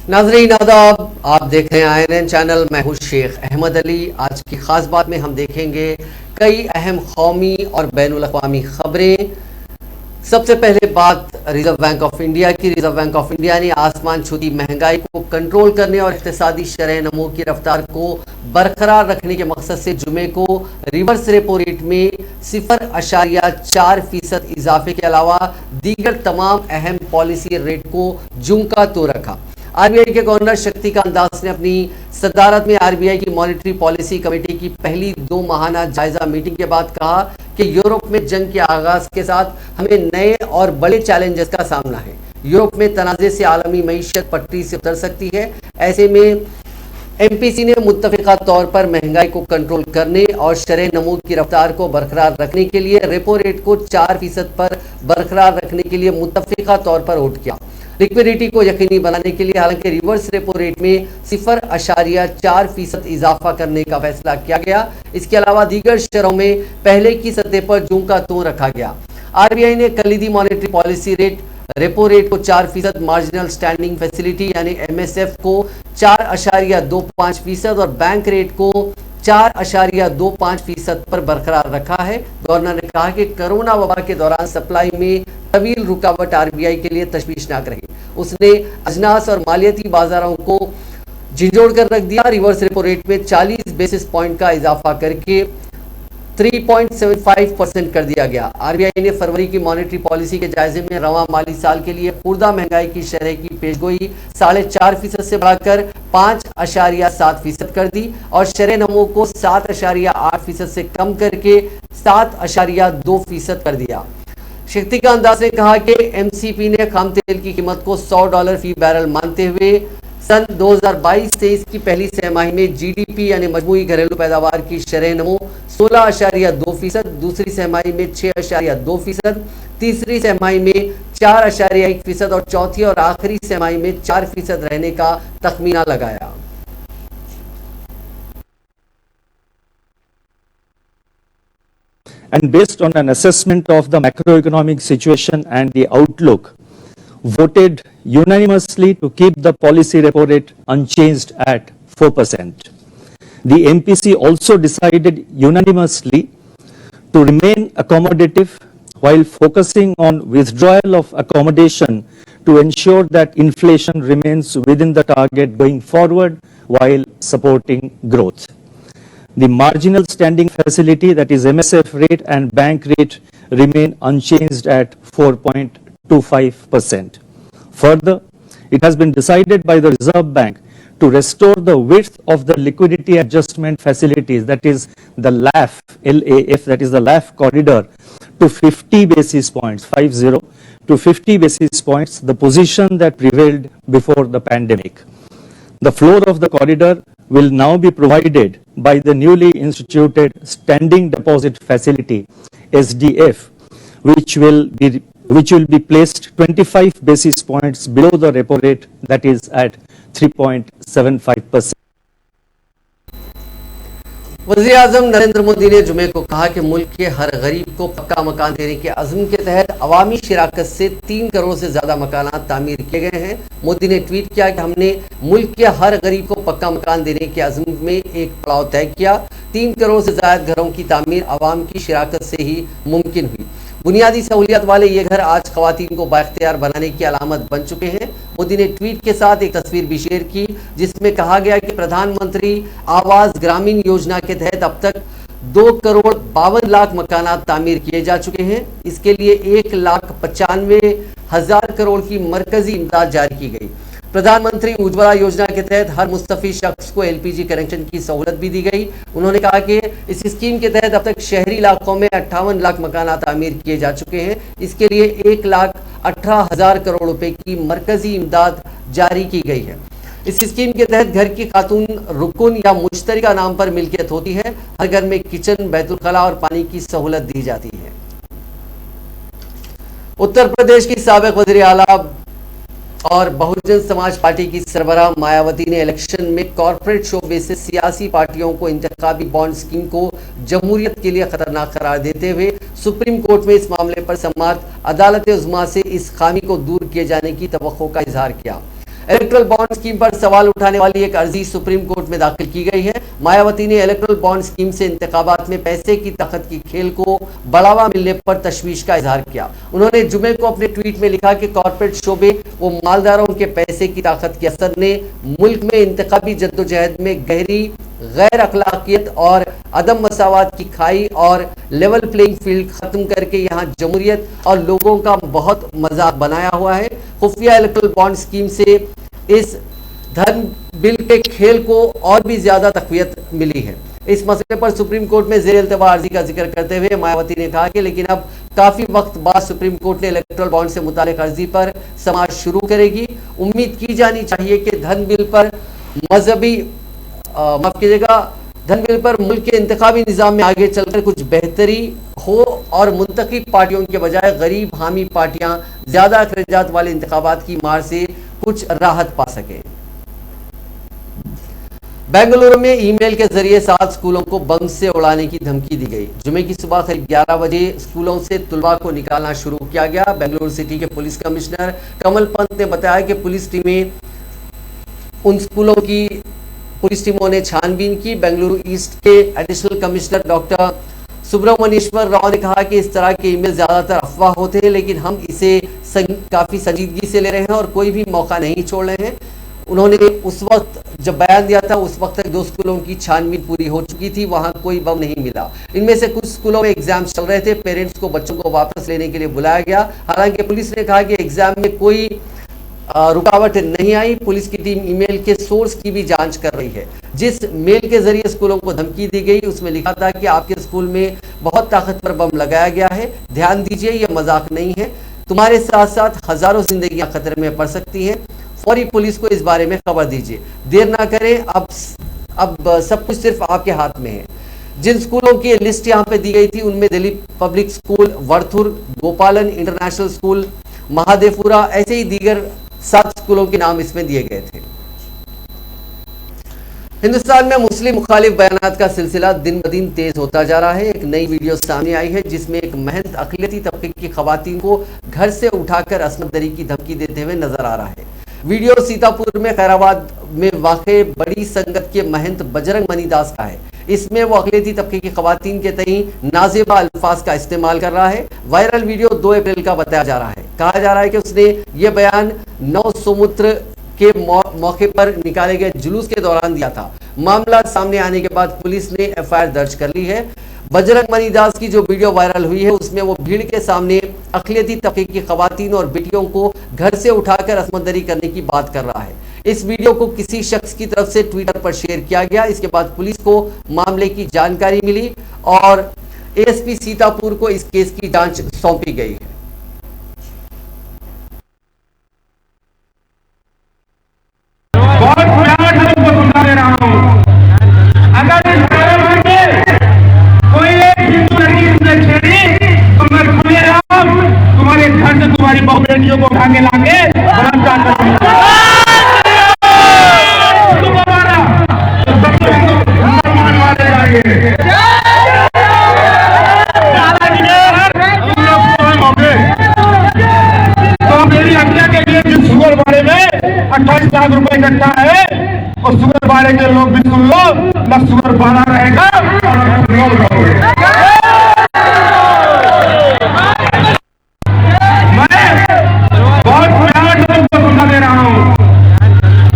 नाजरीन आदाब, आप देख रहे हैं INN चैनल। मैं हूं शेख अहमद अली। आज की खास बात में हम देखेंगे कई अहम कौमी और बैनुल अक़वामी खबरें। सबसे पहले बात रिजर्व बैंक ऑफ इंडिया की। रिजर्व बैंक ऑफ इंडिया ने आसमान छूती महंगाई को कंट्रोल करने और इक़्तिसादी शरह नमो की रफ्तार को बरकरार रखने के मकसद से जुमे को रिवर्स रेपो रेट में 0.4% इजाफे के अलावा दीगर तमाम अहम पॉलिसी रेट को झुमका तो रखा। RBI के गवर्नर शक्तिकांत दास ने अपनी सदारत में RBI की मॉनेटरी पॉलिसी कमेटी की पहली 2 माहाना जायजा मीटिंग के बाद कहा कि यूरोप में जंग के आगाज के साथ हमें नए और बड़े चैलेंजेस का सामना है। यूरोप में तनाज़े से आलमी मईशत पटरी से उतर सकती है। ऐसे में MPC ने मुत्तफ़िक़ा तौर पर महंगाई को कंट्रोल करने और शरह नमो की रफ्तार को बरकरार रखने के लिए रेपो रेट को 4% पर बरकरार रखने के लिए मुत्तफ़िक़ा तौर पर वोट किया। लिक्विडिटी को यकीनी बनाने के लिए हालांकि रिवर्स रेपो रेट में 0.4% इजाफा करने का फैसला किया गया। इसके अलावा दीगर शरहों में पहले की सतह पर झुमका तो रखा गया। RBI ने कलीदी monetary policy rate repo rate को 4%, मार्जिनल स्टैंडिंग फैसिलिटी यानी MSF को 4.25% और बैंक रेट को 4.25% पर बरकरार रखा है। गवर्नर ने कहा कि कोरोना वबा के दौरान सप्लाई में तवील रुकावट RBI के लिए तशवीशनाक रही। उसने अजनास और मालियाती बाजारों को झिझोड़ कर रख दिया। रिवर्स रेपो रेट में 40 बेसिस पॉइंट का इजाफा करके 3.75% कर दिया गया। RBI ने फरवरी की मॉनेटरी पॉलिसी के जायजे में रवां माली साल के लिए खुर्दा महंगाई की शरह की पेशगोई 4.5% से बढ़ाकर 5.7% कर दी और शरह नमो को 7.8% से कम करके 7.2% कर दिया। शक्तिकांत दास ने कहा कि MCP ने खाम तेल की कीमत को $100 फी बैरल मानते हुए सन 2022-23 की पहली तिमाही में GDP यानी मजमूई घरेलू पैदावार की शरह नमो 16.2%, दूसरी तिमाही में 6.2%, तीसरी तिमाही में 4.1% और चौथी और आखिरी तिमाही में 4% रहने का तखमीना लगाया। And based on an assessment of the macroeconomic situation and the outlook, voted unanimously to keep the policy repo rate unchanged at 4%. The MPC also decided unanimously to remain accommodative while focusing on withdrawal of accommodation to ensure that inflation remains within the target going forward while supporting growth. The marginal standing facility, that is MSF rate and bank rate, remain unchanged at 4.25%. Further, it has been decided by the Reserve Bank to restore the width of the liquidity adjustment facilities, that is the LAF, that is the LAF corridor, to 50 basis points, 50 to 50 basis points, the position that prevailed before the pandemic. The floor of the corridor will now be provided by the newly instituted Standing Deposit Facility, SDF, which will be placed 25 basis points below the repo rate, that is at 3.75%. वज़ीर आज़म नरेंद्र मोदी ने जुमे को कहा कि मुल्क के हर गरीब को पक्का मकान देने के अज़्म के तहत अवामी शिराकत से 3 करोड़ से ज़्यादा मकानात तामीर किए गए हैं। मोदी ने ट्वीट किया कि हमने मुल्क के हर गरीब को पक्का मकान देने के अज़्म में एक पड़ाव तय किया। 3 करोड़ से ज़्यादा घरों की तामीर अवाम की शिराकत से ही मुमकिन हुई। बुनियादी सहूलियत वाले ये घर आज ख़वातीन को बाइख्तियार बनाने की अलामत बन चुके हैं। मोदी ने ट्वीट के साथ एक तस्वीर भी शेयर की जिसमें कहा गया कि प्रधानमंत्री आवास ग्रामीण योजना के तहत अब तक 2,52,00,000 मकानात तामीर किए जा चुके हैं। इसके लिए 1,95,000 करोड़ की मरकजी इमदाद जारी की गई। प्रधानमंत्री उज्ज्वला योजना के तहत हर मुस्तफी शख्स को LPG कनेक्शन की सहूलत भी दी गई। उन्होंने कहा कि इस स्कीम के तहत अब तक शहरी इलाकों में 58 लाख मकानात तामीर किए जा चुके हैं। इसके लिए 1,18,000 करोड़ रुपए की मरकजी इमदाद जारी की गई है। इस स्कीम के तहत घर की खातून रुकन या मुश्तरका नाम पर मिल्कियत होती है। हर घर में किचन, बैतुल खला और पानी की सहूलत दी जाती है। उत्तर प्रदेश की साबिक वज़ीर आला और बहुजन समाज पार्टी की सरबराह मायावती ने इलेक्शन में कॉर्पोरेट शोबे से सियासी पार्टियों को इंतखाबी बॉन्ड स्कीम को जमहूरियत के लिए खतरनाक करार देते हुए सुप्रीम कोर्ट में इस मामले पर समाअत अदालत उज़्मा से इस खामी को दूर किए जाने की तवक्को का इजहार किया। इलेक्ट्रल बॉन्ड स्कीम पर सवाल उठाने वाली एक अर्जी सुप्रीम कोर्ट में दाखिल की गई है। मायावती ने इलेक्ट्रल बॉन्ड स्कीम से इंतखाबात में पैसे की ताकत की खेल को बढ़ावा मिलने पर तशवीश का इजहार किया। उन्होंने जुमे को अपने ट्वीट में लिखा कि कॉर्पोरेट शोबे व मालदारों के पैसे की ताकत के असर ने मुल्क में इंतखाबी जद्दोजहद में गहरी गैर अखलाकियत और अदम मसावत की खाई और लेवल प्लेइंग फील्ड खत्म करके यहाँ जमहूरियत और लोगों का बहुत मजाक बनाया हुआ है। खुफिया इलेक्ट्रल बॉन्ड स्कीम से इस धन बिल के खेल को और भी ज्यादा तकवीत मिली है। इस मसले पर सुप्रीम कोर्ट में ज़ेर इल्तवा अर्जी का जिक्र करते हुए मायावती ने कहा कि लेकिन अब काफी वक्त बाद सुप्रीम कोर्ट ने इलेक्ट्रल बॉन्ड से मुतालिक अर्जी पर समाअत शुरू करेगी। उम्मीद की जानी चाहिए कि धन बिल पर मजहबी माफ कीजिएगा धन बिल पर मुल्क के इंतखाबी निज़ाम में आगे चलकर कुछ बेहतरी हो और मुंतखब पार्टियों के बजाय गरीब हामी पार्टियां ज्यादा अखराजात वाले इंतखाबात की मार से कुछ राहत पा सके। बेंगलुरु में ईमेल के जरिए 7 स्कूलों को बम से उड़ाने की धमकी दी गई। जुमे की सुबह करीब 11 बजे स्कूलों से तुलबा को निकालना शुरू किया गया। बेंगलुरु सिटी के पुलिस कमिश्नर कमल पंत ने बताया कि पुलिस टीमों ने छानबीन की। बेंगलुरु ईस्ट के additional commissioner doctor Subramanyeshwar Rao ने कहा कि इस तरह के ईमेल ज्यादातर अफवाह होते हैं, लेकिन हम इसे काफी संजीदगी से ले रहे हैं और कोई भी मौका नहीं छोड़ रहे हैं। उन्होंने उस वक्त जब बयान दिया था उस वक्त तक 2 स्कूलों की छानबीन पूरी हो चुकी थी, वहां कोई बम नहीं मिला। इनमें से कुछ स्कूलों में एग्जाम चल रहे थे। पेरेंट्स को बच्चों को वापस लेने के लिए बुलाया गया। हालांकि पुलिस ने कहा कि एग्जाम में कोई रुकावट नहीं आई। पुलिस की टीम ईमेल के सोर्स की भी जांच कर रही है। जिस मेल के जरिए स्कूलों को धमकी दी गई उसमें लिखा था कि आपके स्कूल में बहुत ताकतवर बम लगाया गया है, ध्यान दीजिए, यह मजाक नहीं है, तुम्हारे साथ साथ हजारों जिंदगियां खतरे में पड़ सकती हैं, फौरी पुलिस को इस बारे में खबर दीजिए, देर ना करें, अब सब कुछ सिर्फ आपके हाथ में है। जिन स्कूलों की लिस्ट यहाँ पे दी गई थी उनमें दिल्ली पब्लिक स्कूल, वर्थुर, गोपालन इंटरनेशनल स्कूल, महादेवपुरा, ऐसे ही दीगर 7 स्कूलों के नाम इसमें दिए गए थे। हिंदुस्तान में मुस्लिम मुखालिफ बयानात का सिलसिला दिन ब दिन तेज होता जा रहा है। एक नई वीडियो सामने आई है जिसमें एक महंत अक़लियती तबके की खवातीन को घर से उठाकर असमत दरी की धमकी देते हुए नजर आ रहा है। वीडियो सीतापुर में खैराबाद में वाक़े बड़ी संगत के महंत बजरंग मनी दास का है। इसमें वो अक़लियती तबके की खवातीन के तई नाज़ेबा अल्फाज का इस्तेमाल कर रहा है। वायरल वीडियो 2 अप्रैल का बताया जा रहा है। कहा जा रहा है कि उसने ये बयान 9 समुद्र के मौके पर निकाले गए जुलूस के दौरान दिया था। मामला सामने आने के बाद पुलिस ने एफआईआर दर्ज कर ली है। बजरंग मनी दास की जो वीडियो वायरल हुई है उसमें वो भीड़ के सामने अक़लियती तबके की खवातीन और बेटियों को घर से उठाकर असमतदरी करने की बात कर रहा है। इस वीडियो को किसी शख्स की तरफ से ट्विटर पर शेयर किया गया। इसके बाद पुलिस को मामले की जानकारी मिली और एएसपी सीतापुर को इस केस की जांच सौंपी गई है। अगर इस कार्यवाही में कोई एक हिंदू लड़की तुमने छेड़ी तो मैं खुलेआम तुम्हारे घर से तुम्हारी बहु बेटियों को उठा के लाके बलात्कार करूंगा। तो मेरी हत्या के लिए जिस शुगर बारे में 28 लाख रुपए इकट्ठा है और शुगर बारे के लोग भी सुन लो, न शुगर बारा रहेगा मैं बहुत प्रयास तुमको सुना दे रहा हूं।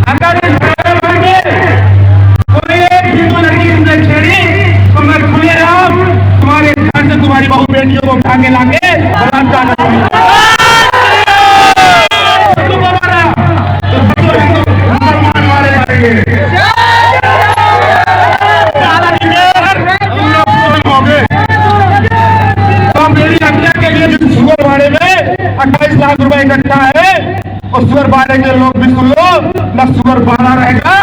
अगर इस कार्यवाही में कोई एक हिंदू लड़की तुमने छेड़ी तो मैं खुलेआम तुम्हारे घर से तुम्हारी बहु बेटियों को उठा के लाके बलात्कार करूंगा। तो मेरी हत्या के लिए जिस शुगर बारे में 28 लाख रुपए इकट्ठा है और शुगर बारे के लोग भी सुन लो, न शुगर बारा रहेगा।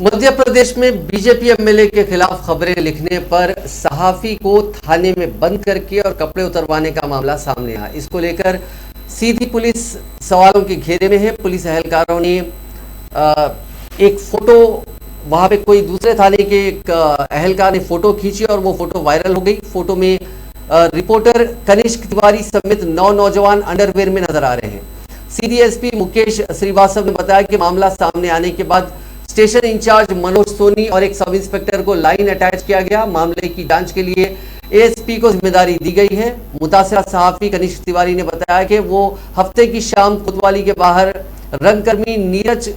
मध्य प्रदेश में बीजेपी एमएलए के खिलाफ खबरें लिखने पर सहाफी को थाने में बंद करके और कपड़े उतरवाने का मामला सामने आया। इसको लेकर सीधी पुलिस सवालों के घेरे में है। पुलिस एहलकारों ने एक फोटो वहां पे कोई दूसरे थाने के एक अहलकार ने फोटो खींची और वो फोटो वायरल हो गई। फोटो में रिपोर्टर कनिष्क तिवारी समेत 9 नौजवान अंडरवेयर में नजर आ रहे हैं। सीडीएसपी मुकेश श्रीवास्तव ने बताया कि मामला सामने आने के बाद स्टेशन इंचार्ज मनोज सोनी और एक सब इंस्पेक्टर को लाइन अटैच किया गया। मामले की जांच के लिए एएसपी को जिम्मेदारी दी गई है। मुतासिरा सहाफी कनिष्क तिवारी ने बताया कि वो हफ्ते की शाम कोतवाली के बाहर रंगकर्मी नीरज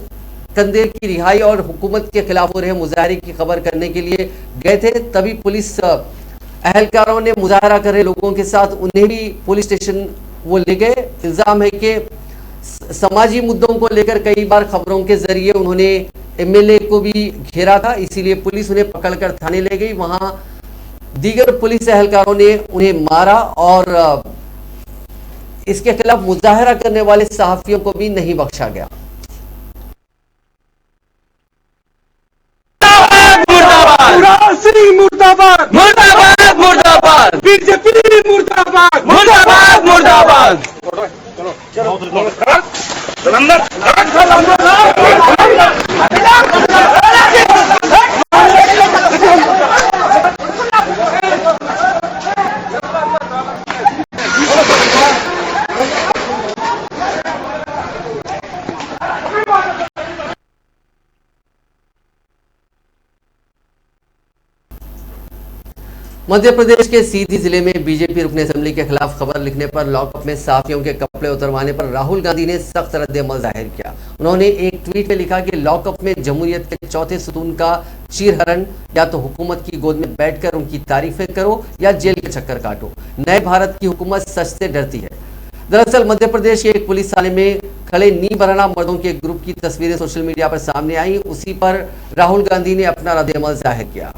कंदेर की रिहाई और हुकूमत के खिलाफ हो रहे मुजाहरे की खबर करने के लिए गए थे। तभी पुलिस अहलकारों ने मुजाहरा कर रहे लोगों के साथ उन्हें भी पुलिस स्टेशन वो ले गए। इल्जाम है कि समाजी मुद्दों को लेकर कई बार खबरों के जरिए उन्होंने एमएलए को भी घेरा था, इसीलिए पुलिस उन्हें पकड़कर थाने ले गई। वहां दीगर पुलिस अहलकारों ने उन्हें मारा और इसके खिलाफ मुजाहरा करने वाले सहाफियों को भी नहीं बख्शा गया। मुर्दाबाद मुर्दाबाद मुर्दाबाद बीजेपी मुर्दाबाद मुर्दाबाद मुर्दाबाद। मध्य प्रदेश के सीधी जिले में बीजेपी रुकन असेंबली के खिलाफ खबर लिखने पर लॉकअप में सहाफियों के कपड़े उतरवाने पर राहुल गांधी ने सख्त रद्द-ए-अमल जाहिर किया। उन्होंने एक ट्वीट में लिखा कि लॉकअप में जमहूरियत के चौथे सुतून का चीरहरण या तो हुकूमत की गोद में बैठकर उनकी तारीफें करो या जेल के चक्कर काटो। नए भारत की हुकूमत सच से डरती है। दरअसल मध्य प्रदेश के एक पुलिस थाने में खड़े नींव बराना मर्दों के एक ग्रुप की तस्वीरें सोशल मीडिया पर सामने आई। उसी पर राहुल गांधी ने अपना रद्द-ए-अमल जाहिर किया।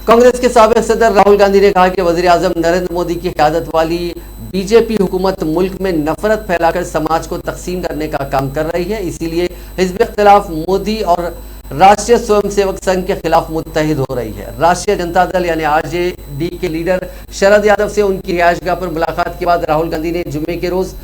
कांग्रेस के साबिक सदर राहुल गांधी ने कहा कि वज़ीर-ए-आज़म नरेंद्र मोदी की क़यादत वाली बीजेपी हुकूमत मुल्क में नफरत फैलाकर समाज को तकसीम करने का काम कर रही है, इसीलिए हिज़्ब इख्तिलाफ मोदी और राष्ट्रीय स्वयंसेवक संघ के खिलाफ मुत्तहिद हो रही है। राष्ट्रीय जनता दल यानी आरजेडी के लीडर शरद यादव से उनकी रिहाइशगाह पर मुलाकात के बाद राहुल गांधी ने जुम्मे के रोज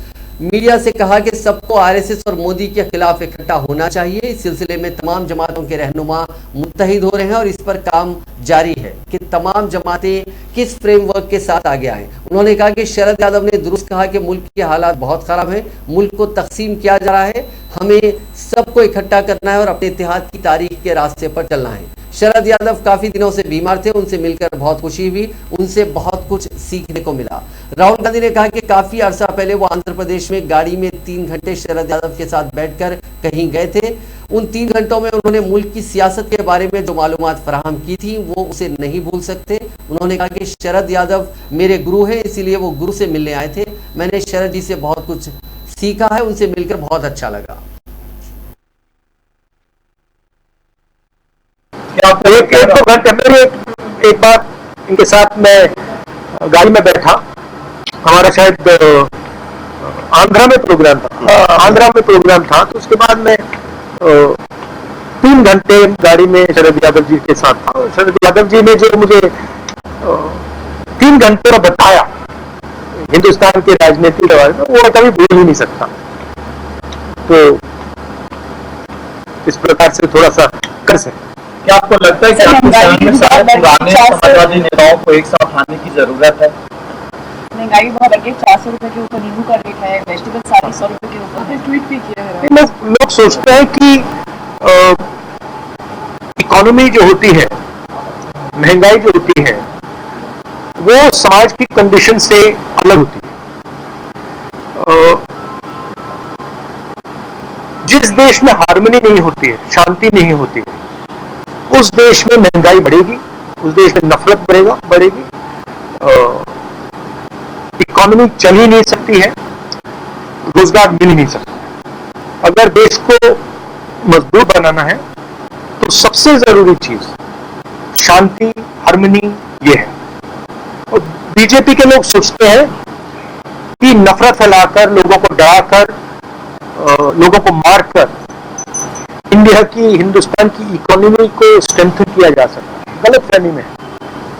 मीडिया से कहा कि सबको आरएसएस और मोदी के खिलाफ इकट्ठा होना चाहिए। इस सिलसिले में तमाम जमातों के रहनुमा मुत्तहिद हो रहे हैं और इस पर काम जारी है कि तमाम जमातें किस फ्रेमवर्क के साथ आगे आए। उन्होंने कहा कि शरद यादव ने दुरुस्त कहा कि मुल्क के हालात बहुत खराब हैं, मुल्क को तकसीम किया जा रहा है, हमें सबको इकट्ठा करना है और अपने इत्तेहाद की तारीख के रास्ते पर चलना है। शरद यादव काफी दिनों से बीमार थे, उनसे मिलकर बहुत खुशी हुई, उनसे बहुत कुछ सीखने को मिला। राहुल गांधी ने कहा कि काफी अरसा पहले वो आंध्र प्रदेश में गाड़ी में 3 घंटे शरद यादव के साथ बैठकर कहीं गए थे। उन 3 घंटों में उन्होंने मुल्क की सियासत के बारे में जो मालूमात फराहम की थी वो उसे नहीं भूल सकते। उन्होंने कहा कि शरद यादव मेरे गुरु हैं, इसीलिए वो गुरु से मिलने आए थे। मैंने शरद जी से बहुत कुछ सीखा है, उनसे मिलकर बहुत अच्छा लगा। एक 2 घंटे में एक बार इनके साथ मैं गाड़ी में बैठा, हमारा शायद आंध्रा में प्रोग्राम था, तो उसके बाद मैं 3 घंटे गाड़ी में शरद यादव जी के साथ था। शरद यादव जी ने जो मुझे 3 घंटे में बताया हिंदुस्तान के राजनीति के बारे में, वो कभी भूल ही नहीं सकता। तो इस प्रकार से थोड़ा सा कर सकते। क्या आपको लगता है कि आपके शहर में सारे पुराने समाजवादी नेताओं को एक साथ आने की जरूरत है? महंगाई बहुत बढ़ गई, 400 रुपए के ऊपर नींबू का रेट है, वेजिटेबल सारी 100 रुपए के ऊपर। ट्वीट भी किया है। लोग सोचते हैं कि इकोनॉमी जो होती है, महंगाई जो होती है, वो समाज की कंडीशन से अलग होती है। जिस देश में हार्मनी नहीं होती है, शांति नहीं होती है, उस देश में महंगाई बढ़ेगी, उस देश में नफरत बढ़ेगी, इकोनॉमी चल ही नहीं सकती है, रोजगार मिल ही नहीं सकता। अगर देश को मजबूत बनाना है तो सबसे जरूरी चीज शांति, हार्मनी ये है। और बीजेपी के लोग सोचते हैं कि नफरत फैलाकर, लोगों को डराकर, लोगों को मारकर इंडिया की, हिंदुस्तान की इकोनॉमी को स्ट्रेंथन किया जा सकता है। गलत फहमी में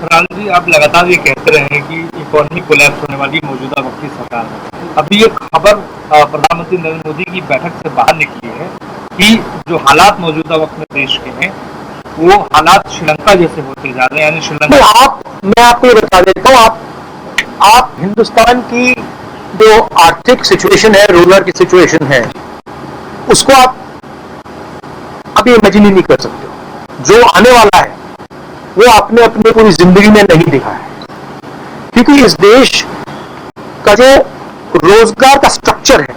राहुल जी, आप लगातार ये कहते रहे हैं कि इकोनॉमी कोलैप्स होने वाली मौजूदा वक्त की सरकार है। अभी ये खबर प्रधानमंत्री नरेंद्र मोदी की बैठक से बाहर निकली है कि जो हालात मौजूदा वक्त में देश के हैं वो हालात श्रीलंका जैसे होते जा रहे हैं, यानी श्रीलंका। मैं आपको ये बता देता हूँ, आप हिंदुस्तान की जो आर्थिक सिचुएशन है, रूरल की सिचुएशन है, उसको आप अभी इमेजिन ही नहीं कर सकते। जो आने वाला है वो आपने अपने पूरी जिंदगी में नहीं देखा है, क्योंकि इस देश का जो रोजगार का स्ट्रक्चर है,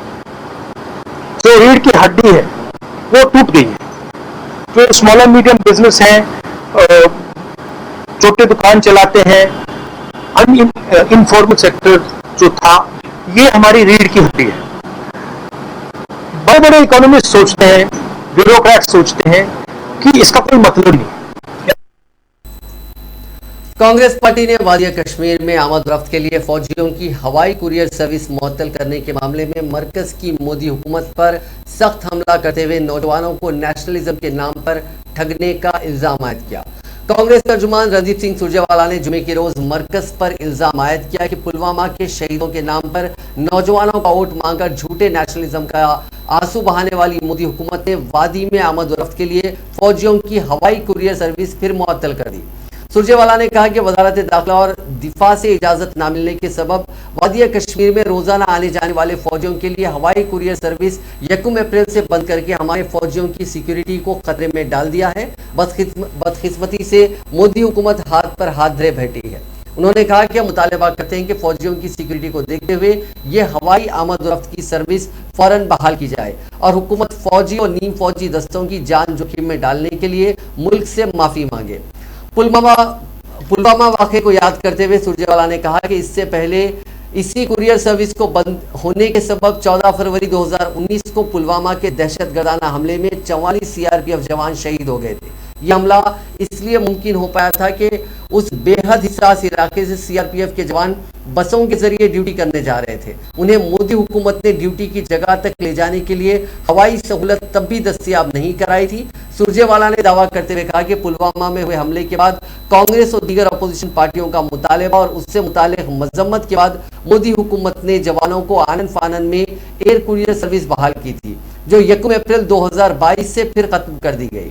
जो रीढ़ की हड्डी है, वो टूट गई है। जो स्मॉल एंड मीडियम बिजनेस है, छोटे दुकान चलाते हैं, इनफॉर्मल सेक्टर जो था, ये हमारी रीढ़ की हड्डी है। बड़े बड़े इकोनॉमिस्ट सोचते हैं, ब्यूरोक्रेट सोचते हैं कि इसका कोई मतलब नहीं है। कांग्रेस पार्टी ने वादिया कश्मीर में आमद रफ्त के लिए फौजियों की हवाई कुरियर सर्विस मुअत्तल करने के मामले में मरकज की मोदी हुकूमत पर सख्त हमला करते हुए नौजवानों को नेशनलिज्म के नाम पर ठगने का इल्जाम आयद किया। कांग्रेस तर्जुमान रणदीप सिंह सुरजेवाला ने जुमे के रोज मरकज पर इल्जाम आयद किया कि पुलवामा के शहीदों के नाम पर नौजवानों का वोट मांगकर झूठे नेशनलिज्म का आंसू बहाने वाली मोदी हुकूमत ने वादी में आमद रफ्त के लिए फौजियों की हवाई कुरियर सर्विस फिर मुअत्तल कर दी। सुरजेवाला ने कहा कि वजारत दाखिला और दिफा से इजाजत न मिलने के सबब वादिया कश्मीर में रोजाना आने जाने वाले फौजियों के लिए हवाई कुरियर सर्विस 1 अप्रैल से बंद करके हमारे फौजियों की सिक्योरिटी को खतरे में डाल दिया है। बदकिस्मती से मोदी हुकूमत हाथ पर हाथ धरे बैठी है। उन्होंने कहा कि हम मुतालबा करते हैं कि फौजियों की सिक्योरिटी को देखते हुए ये हवाई आमद रफ्त की सर्विस फौरन बहाल की जाए और हुकूमत फौजी और नीम फौजी दस्तों की जान जोखिम में डालने के लिए मुल्क से माफी मांगे। पुलवामा वाक़े को याद करते हुए सुरजेवाला ने कहा कि इससे पहले इसी कुरियर सर्विस को बंद होने के सबब 14 फरवरी 2019 को पुलवामा के दहशतगर्दाना हमले में 44 सीआरपीएफ जवान शहीद हो गए थे। यह हमला इसलिए मुमकिन हो पाया था कि उस बेहद हिसास इलाके से सीआरपीएफ के जवान बसों के जरिए ड्यूटी करने जा रहे थे। उन्हें मोदी हुकूमत ने ड्यूटी की जगह तक ले जाने के लिए हवाई सहूलत तब भी दस्तयाब नहीं कराई थी। सुरजेवाला ने दावा करते हुए कहा कि पुलवामा में हुए हमले के बाद कांग्रेस और दीगर अपोजिशन पार्टियों का मुतालबा और उससे मुताल्लिक मजम्मत के बाद मोदी हुकूमत ने जवानों को आनन फानन में एयर कुरियर सर्विस बहाल की थी, जो 1 अप्रैल 2022 से फिर खत्म कर दी गई।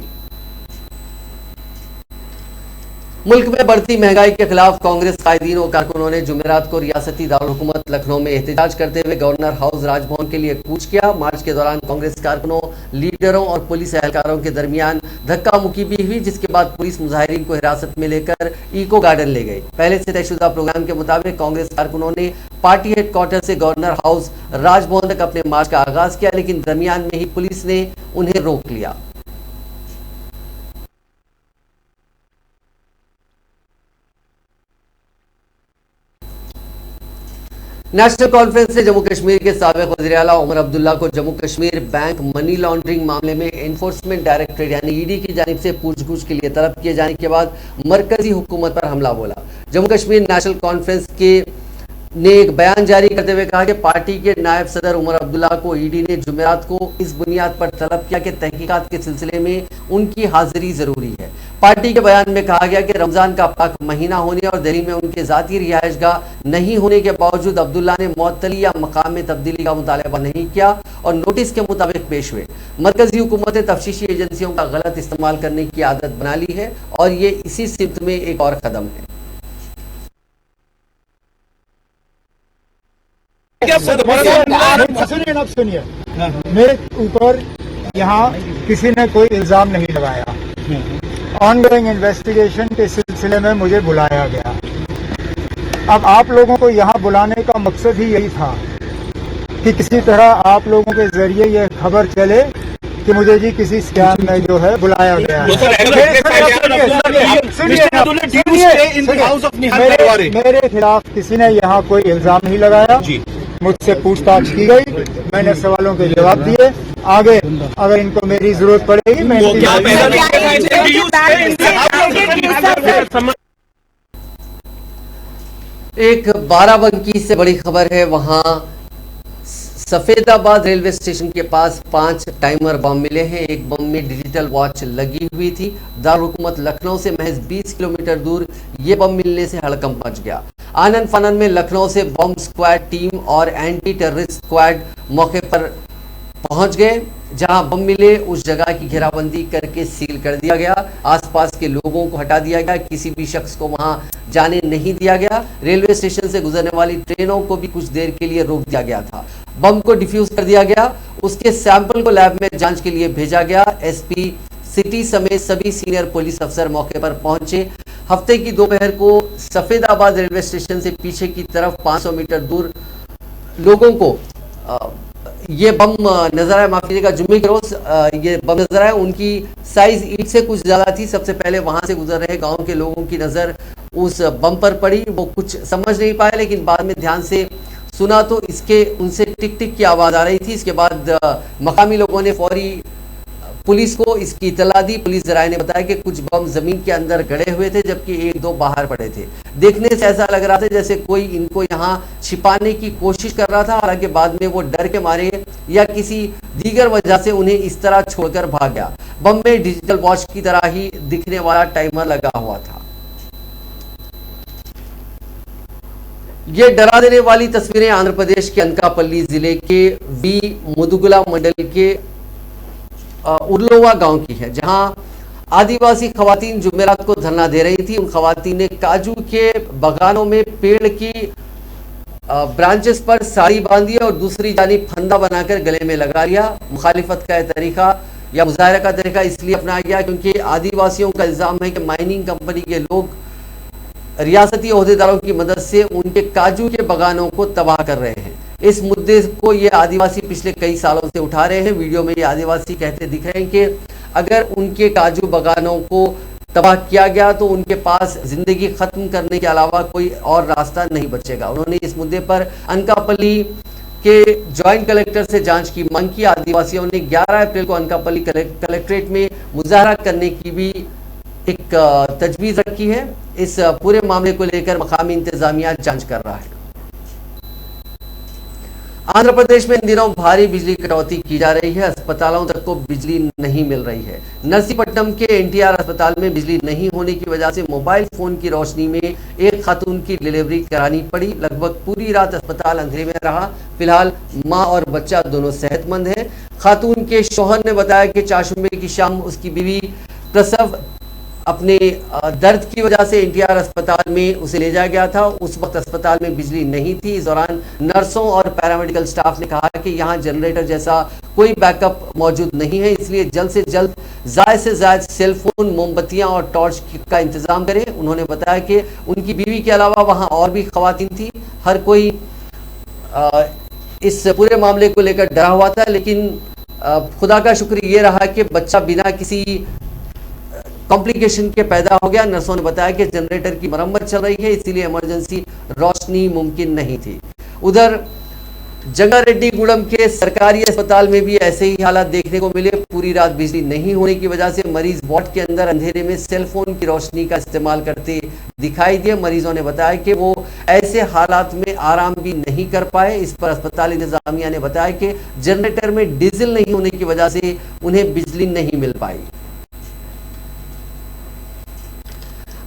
मुल्क में बढ़ती महंगाई के खिलाफ कांग्रेस कायदीन और कारकुनों ने जुमेरात को रियासती दारुलहुकूमत लखनऊ में एहतजाज करते हुए गवर्नर हाउस राजभवन के लिए कूच किया। मार्च के दौरान कांग्रेस कारकुनों, लीडरों और पुलिस एहलकारों के दरमियान धक्का मुक्की भी हुई, जिसके बाद पुलिस मुजाहिरीन को हिरासत में लेकर इको गार्डन ले गई। पहले से तयशुदा प्रोग्राम के मुताबिक कांग्रेस कारकुनों ने पार्टी हेडक्वार्टर से गवर्नर हाउस राजभवन तक अपने मार्च का आगाज किया, लेकिन दरमियान में ही पुलिस ने उन्हें रोक लिया। नेशनल कॉन्फ्रेंस ने जम्मू कश्मीर के साबिक वज़ीर आला उमर अब्दुल्ला को Jammu Kashmir bank money laundering मामले में एनफोर्समेंट डायरेक्टरेट यानी ईडी की जानिब से पूछगछ के लिए तलब किए जाने के बाद मरकजी हुकूमत पर हमला बोला। जम्मू कश्मीर नेशनल कॉन्फ्रेंस ने एक बयान जारी करते हुए कहा कि पार्टी के नायब सदर उमर अब्दुल्ला को ईडी ने जुमेरात को इस बुनियाद पर तलब किया कि तहकीकात के सिलसिले में उनकी हाजिरी जरूरी है। पार्टी के बयान में कहा गया कि रमजान का पाक महीना होने और दिल्ली में उनके जाती रिहायशगाह नहीं होने के बावजूद अब्दुल्ला ने मुअत्तली या मकाम में तब्दीली का मुतालबा नहीं किया और नोटिस के मुताबिक पेश हुए। मरकजी हुकूमत ने तफ्तीशी एजेंसियों का गलत इस्तेमाल करने की आदत बना ली है और ये इसी सिमत में एक और कदम है। सुनिए, मेरे ऊपर यहाँ किसी ने कोई इल्जाम नहीं लगाया। ऑनगोइंग इन्वेस्टिगेशन के सिलसिले में मुझे बुलाया गया। अब आप लोगों को यहाँ बुलाने का मकसद ही यही था कि किसी तरह आप लोगों के जरिए ये खबर चले कि मुझे जी किसी स्कैम में जो है बुलाया गया है। मेरे खिलाफ किसी ने यहाँ कोई इल्जाम नहीं लगाया। मुझसे पूछताछ की गई, मैंने सवालों के जवाब दिए। आगे अगर इनको मेरी जरूरत पड़ेगी मैं एक बाराबंकी से बड़ी खबर है। वहां सफेदाबाद रेलवे स्टेशन के पास 5 टाइमर बम मिले हैं। एक बम में डिजिटल वॉच लगी हुई थी। दारुलहुकूमत लखनऊ से महज 20 किलोमीटर दूर ये बम मिलने से हड़कंप मच गया। आनन फानन में लखनऊ से बम स्क्वाड टीम और एंटी टेररिस्ट स्क्वाड मौके पर पहुंच गए। जहां बम मिले उस जगह की घेराबंदी करके सील कर दिया गया। आसपास के लोगों को हटा दिया गया, किसी भी शख्स को वहां जाने नहीं दिया गया। रेलवे स्टेशन से गुजरने वाली ट्रेनों को भी कुछ देर के लिए रोक दिया गया था। बम को डिफ्यूज कर दिया गया, उसके सैंपल को लैब में जांच के लिए भेजा गया। एसपी सिटी समेत सभी सीनियर पुलिस अफसर मौके पर पहुंचे। हफ्ते की दोपहर को सफेदाबाद रेलवे स्टेशन से पीछे की तरफ 500 मीटर दूर लोगों को ये बम नजर आया, माफ कीजिएगा, जुम्मे के रोज ये बम नजर आया। उनकी साइज ईंट से कुछ ज्यादा थी। सबसे पहले वहां से गुजर रहे गांव के लोगों की नजर उस बम पर पड़ी। वो कुछ समझ नहीं पाए, लेकिन बाद में ध्यान से सुना तो इसके उनसे टिक टिक की आवाज आ रही थी। इसके बाद मकामी लोगों ने फौरी पुलिस को इसकी इतला दी। पुलिस जराये ने बताया कि कुछ बम जमीन के अंदर गड़े हुए थे, जबकि एक दो बाहर पड़े थे। देखने से ऐसा लग रहा था जैसे कोई इनको यहाँ छिपाने की कोशिश कर रहा था। हालांकि बाद में वो डर के मारे या किसी दीगर वजह से उन्हें इस तरह छोड़कर भाग गया। बम में डिजिटल वॉच की तरह ही दिखने वाला टाइमर लगा हुआ था। ये डरा देने वाली तस्वीरें आंध्र प्रदेश के अनकापल्ली जिले के वी मुदुगुला मंडल के उर्लोवा गांव की है, जहां आदिवासी खवातीन जुमेरात को धरना दे रही थी। उन खवातीन ने काजू के बगानों में पेड़ की ब्रांचेस पर साड़ी बांधी और दूसरी जानिब फंदा बनाकर गले में लगा लिया। मुखालिफत का तरीका या मुजाहरा का तरीका इसलिए अपनाया गया क्योंकि आदिवासियों का इल्जाम है कि माइनिंग कंपनी के लोग रियासती ओहदेदारों की मदद से उनके काजू के बगानों को तबाह कर रहे हैं। इस मुद्दे को ये आदिवासी पिछले कई सालों से उठा रहे हैं। वीडियो में ये आदिवासी कहते दिख रहे हैं कि अगर उनके काजू बगानों को तबाह किया गया तो उनके पास जिंदगी खत्म करने के अलावा कोई और रास्ता नहीं बचेगा। उन्होंने इस मुद्दे पर अनकापल्ली के ज्वाइंट कलेक्टर से जांच की मांग की। आदिवासियों ने 11 अप्रैल को अनकापल्ली कलेक्ट्रेट में मुजाहरा करने की भी एक तजवीज रखी है। इस पूरे मामले को लेकर मकामी इंतजामिया जांच कर रहा है। आंध्र प्रदेश में इन दिनों भारी बिजली कटौती की जा रही है। अस्पतालों तक को बिजली नहीं मिल रही है। नरसीपट्टनम के एनटीआर अस्पताल में बिजली नहीं होने की वजह से मोबाइल फोन की रोशनी में एक खातून की डिलीवरी करानी पड़ी। लगभग पूरी रात अस्पताल अंधेरे में रहा। फिलहाल मां और बच्चा दोनों सेहतमंद हैं। खातून के शौहर ने बताया कि चारशंबे की शाम उसकी बीवी प्रसव अपने दर्द की वजह से एनटीआर अस्पताल में उसे ले जाया गया था। उस वक्त अस्पताल में बिजली नहीं थी। इस दौरान नर्सों और पैरामेडिकल स्टाफ ने कहा कि यहाँ जनरेटर जैसा कोई बैकअप मौजूद नहीं है, इसलिए जल्द से जल्द ज़्यादा से ज़्यादा सेलफोन, मोमबत्तियाँ और टॉर्च का इंतजाम करें। उन्होंने बताया कि उनकी बीवी के अलावा वहाँ और भी खवातीन थी। हर कोई इस पूरे मामले को लेकर डरा हुआ था, लेकिन खुदा का शुक्र ये रहा कि बच्चा बिना किसी कॉम्प्लिकेशन के पैदा हो गया। नर्सों ने बताया कि जनरेटर की मरम्मत चल रही है, इसीलिए इमरजेंसी रोशनी मुमकिन नहीं थी। उधर जंगारेड्डीगुड़म के सरकारी अस्पताल में भी ऐसे ही हालात देखने को मिले। पूरी रात बिजली नहीं होने की वजह से मरीज वार्ड के अंदर अंधेरे में सेलफोन की रोशनी का इस्तेमाल करते दिखाई दिए। मरीजों ने बताया कि वो ऐसे हालात में आराम भी नहीं कर पाए। इस पर अस्पताल इंतजामिया ने बताया कि जनरेटर में डीजल नहीं होने की वजह से उन्हें बिजली नहीं मिल पाई।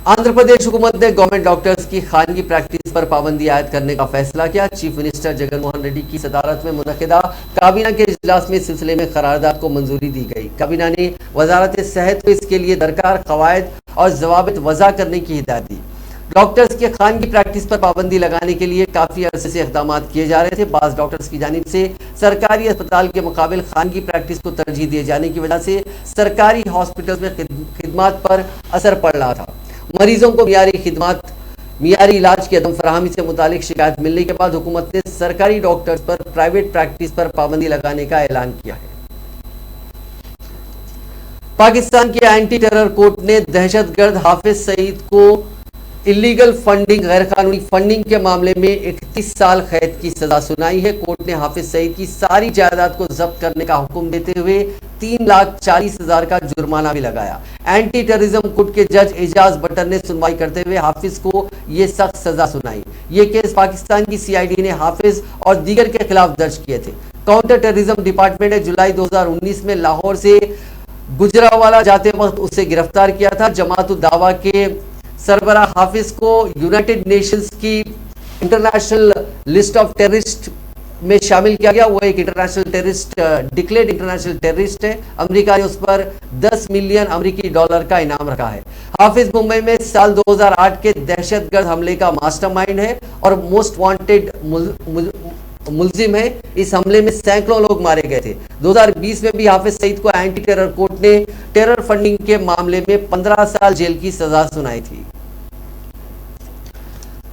आंध्र प्रदेश हुकूमत ने गवर्नमेंट डॉक्टर्स की खानगी प्रैक्टिस पर पाबंदी आयद करने का फैसला किया। चीफ मिनिस्टर जगन मोहन रेड्डी की सदारत में मुनक़िदा काबीना के इजलास में इस सिलसिले में करारदाद को मंजूरी दी गई। काबीना ने वजारत सेहत को इसके लिए दरकार कवायद और जवाबित वज़ा करने की हिदायत दी। डॉक्टर्स के खानगी प्रैक्टिस पर पाबंदी लगाने के लिए काफ़ी अरसे से इक़दाम किए जा रहे थे। बाज़ डॉक्टर्स की जानिब से सरकारी अस्पताल के मुकाबिल खानगी प्रैक्टिस को तरजीह दिए जाने की वजह से सरकारी हॉस्पिटल्स में खिदमात पर असर पड़ रहा था। मरीजों को मियारी इलाज की अदम फराहमी से मुतालिक शिकायत मिलने के बाद हुकूमत ने सरकारी डॉक्टर्स पर प्राइवेट प्रैक्टिस पर पाबंदी लगाने का ऐलान किया है। पाकिस्तान के एंटी टेरर कोर्ट ने दहशतगर्द हाफिज सईद को इलीगल फंडिंग, गैर कानूनी फंडिंग के मामले में 31 साल कैद की सजा सुनाई है। कोर्ट ने हाफिज सईद की सारी जायदाद को जब्त करने का हुक्म देते हुए 3,40,000 का जुर्माना भी लगाया। एंटी टेररिज्म कोर्ट के जज एजाज बटर ने सुनवाई करते हुए हाफिज को यह सख्त सजा सुनाई। ये केस पाकिस्तान की CID ने हाफिज और दीगर के खिलाफ दर्ज किए थे। काउंटर टेररिज्म डिपार्टमेंट ने जुलाई 2019 में लाहौर से गुजरावाला जाते वक्त उसे गिरफ्तार किया था। जमात उद दावा के सरबरा हाफिज को यूनाइटेड नेशंस की इंटरनेशनल लिस्ट ऑफ टेररिस्ट में शामिल किया गया। वो एक international terrorist, declared international terrorist है। अमेरिका ने उस पर 10 मिलियन अमेरिकी डॉलर का इनाम रखा है। हाफिज मुंबई में साल 2008 के दहशतगर्द हमले का मास्टरमाइंड है और मोस्ट वांटेड मुलजिम है। इस हमले में सैकड़ों लोग मारे गए थे। 2020 में भी हाफिज सईद को एंटी टेरर कोर्ट ने टेरर फंडिंग के मामले में 15 साल जेल की सजा सुनाई थी।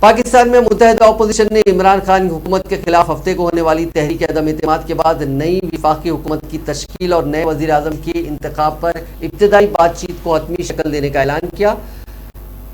पाकिस्तान में मुत्तहिदा अपोजिशन ने इमरान खान की हुकूमत के खिलाफ हफ्ते को होने वाली तहरीक अदम इत्तेमाद के बाद नई विफाकी हुकूमत की तश्कील और नए वजीर आजम के इंतखाब पर इब्तदाई बातचीत को हतमी शक्ल देने का ऐलान किया।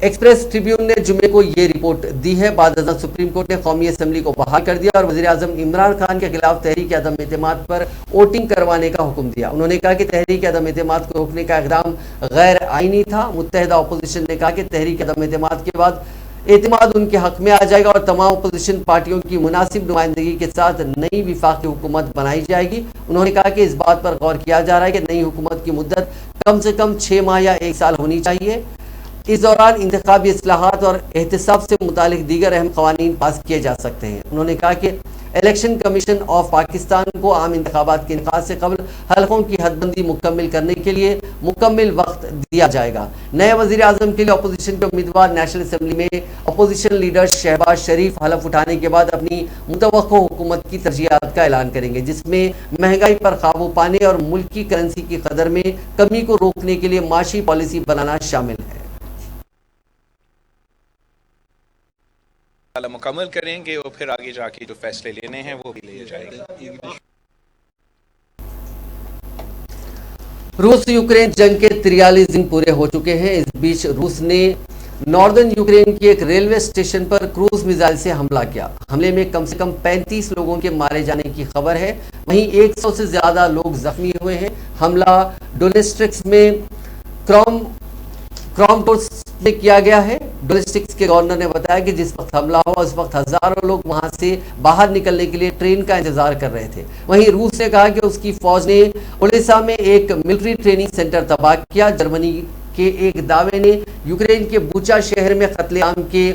एक्सप्रेस ट्रिब्यून ने जुमे को ये रिपोर्ट दी है। बाद अज़ां सुप्रीम कोर्ट ने कौमी असम्बली को बहाल कर दिया और वज़ीर आज़म इमरान खान के खिलाफ तहरीक अदम इत्तेमाद पर वोटिंग करवाने का हुक्म दिया। उन्होंने कहा कि तहरीक अदम इत्तेमाद को रोकने का इक़दाम गैर आईनी था। मुत्तहिदा अपोजिशन ने कहा कि तहरीक अदम इत्तेमाद के बाद एतमाद उनके हक में आ जाएगा और तमाम अपोजिशन पार्टियों की मुनासिब नुमाइंदगी के साथ नई विफाकी हुकूमत बनाई जाएगी। उन्होंने कहा कि इस बात पर गौर किया जा रहा है कि नई हुकूमत की मुद्दत कम से कम 6 माह या 1 साल होनी चाहिए। इस दौरान इंतखाबी इस्लाहात और एहतिसाब से मुतालिक दीगर अहम क़वानीन पास किए जा सकते हैं। उन्होंने कहा कि इलेक्शन कमीशन ऑफ पाकिस्तान को आम इंतखाबात के इनेकाद से कबल हलकों की हदबंदी मुकम्मल करने के लिए मुकम्मल वक्त दिया जाएगा। नए वज़ीर आज़म के लिए अपोजिशन के उम्मीदवार नेशनल असम्बली में अपोजिशन लीडर शहबाज शरीफ हलफ उठाने के बाद अपनी मुतवक्को हुकूमत की तरजीहात का ऐलान करेंगे, जिसमें महंगाई पर काबू पाने और मुल्क की करेंसी की कदर में कमी को रोकने के लिए माशी पॉलिसी बनाना शामिल है। मुकम्मल करेंगे और फिर आगे जाके जो फैसले लेने हैं वो भी लिए जाएंगे। रूस यूक्रेन जंग के 43 दिन पूरे हो चुके हैं। इस बीच रूस ने नॉर्दर्न यूक्रेन की एक रेलवे स्टेशन पर क्रूज मिसाइल से हमला किया। हमले में कम से कम 35 लोगों के मारे जाने की खबर है। वहीं 100 से ज्यादा लोग जख्मी हुए हैं। हमला डोनेस्ट्रिक्स में क्रामटोर्स्क में किया गया है। डोनेस्टिक्स के गवर्नर ने बताया कि जिस वक्त हमला हुआ उस वक्त हजारों लोग वहां से बाहर निकलने के लिए ट्रेन का इंतजार कर रहे थे। वहीं रूस ने कहा कि उसकी फौज ने ओडेसा में एक मिलिट्री ट्रेनिंग सेंटर तबाह किया। जर्मनी के एक दावे ने यूक्रेन के बूचा शहर में कत्लेआम के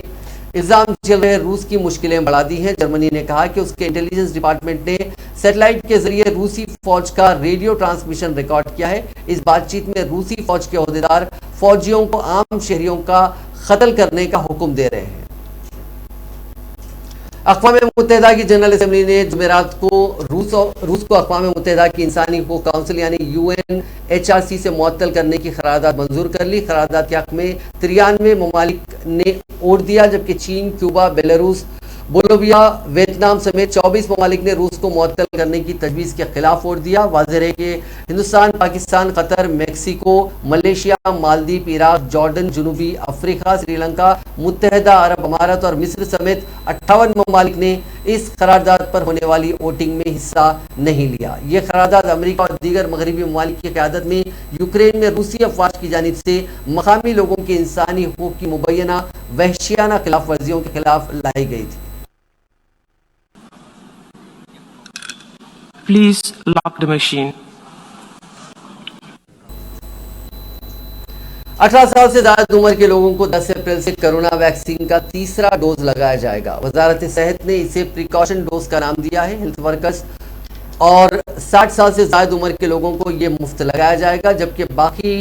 इल्जाम चल रहे रूस की मुश्किलें बढ़ा दी हैं। जर्मनी ने कहा कि उसके इंटेलिजेंस डिपार्टमेंट ने सैटेलाइट के जरिए रूसी फौज का रेडियो ट्रांसमिशन रिकॉर्ड किया है। इस बातचीत में रूसी फौज के ओहदेदार फौजियों को आम शहरियों का कत्ल करने का हुक्म दे रहे हैं। अक़वाम मुत्तहिदा की जनरल असम्बली ने जुमेरात को रूस को अक़वाम मुत्तहिदा की इंसानी हकूक़ काउंसिल यानी UNHRC से मुअत्तल करने की करारदाद मंजूर कर ली। करारदाद के हक़ में 93 ममालिक ने वोट दिया, जबकि चीन, क्यूबा, बेलारूस, बोलोविया, वियतनाम समेत 24 ममालिक ने रूस को मुअत्तल करने की तजवीज़ के खिलाफ वोट दिया। वाज़ेह है कि Hindustan, Pakistan, Qatar, Mexico, Malaysia, Maldives, Iraq, Jordan, जनूबी अफ्रीका, श्रीलंका, मुत्तहिदा अरब अमारात और मिस्र समेत 58 ममालिक ने इस करारदाद पर होने वाली वोटिंग में हिस्सा नहीं लिया। ये करारदाद अमेरिका और दीगर मगरबी ममालिक की क़यादत में यूक्रेन में रूसी अफवाज की जानिब से मकामी लोगों के इंसानी हकूक़ की मुबैना वहशियाना खिलाफ वर्जियों के खिलाफ लाई गई थी। Please lock the machine. 18 साल से ज्यादा उम्र के लोगों को 10 अप्रैल से कोरोना वैक्सीन का तीसरा डोज लगाया जाएगा। वजारत सेहत ने इसे प्रिकॉशन डोज का नाम दिया है। हेल्थ वर्कर्स और 60 साल से ज्यादा उम्र के लोगों को ये मुफ्त लगाया जाएगा, जबकि बाकी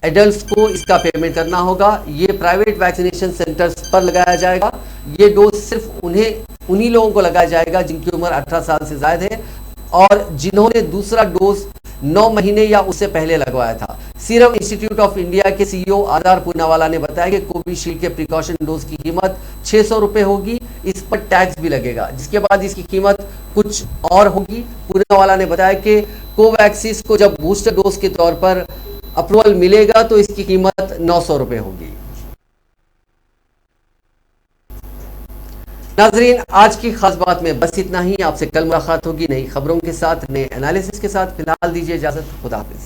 एडल्ट्स को इसका पेमेंट करना होगा। ये प्राइवेट वैक्सीनेशन सेंटर्स पर लगाया जाएगा। ये डोज सिर्फ उन्हीं लोगों को लगाया जाएगा जिनकी उम्र 18 साल से ज्यादा है और जिन्होंने दूसरा डोज 9 महीने या उससे पहले लगवाया था। सीरम इंस्टीट्यूट ऑफ इंडिया के CEO आधार पूनावाला ने बताया कि कोविशील्ड के प्रिकॉशन डोज की कीमत 600 रुपये होगी। इस पर टैक्स भी लगेगा, जिसके बाद इसकी कीमत कुछ और होगी। पूनावाला ने बताया कि कोवैक्सीन को जब बूस्टर डोज के तौर पर अप्रूवल मिलेगा तो इसकी कीमत 900 रुपये होगी। नाजरीन, आज की खास बात में बस इतना ही। आपसे कल मुलाकात होगी नई खबरों के साथ, नए एनालिसिस के साथ। फिलहाल दीजिए इजाजत। खुदा हाफिज।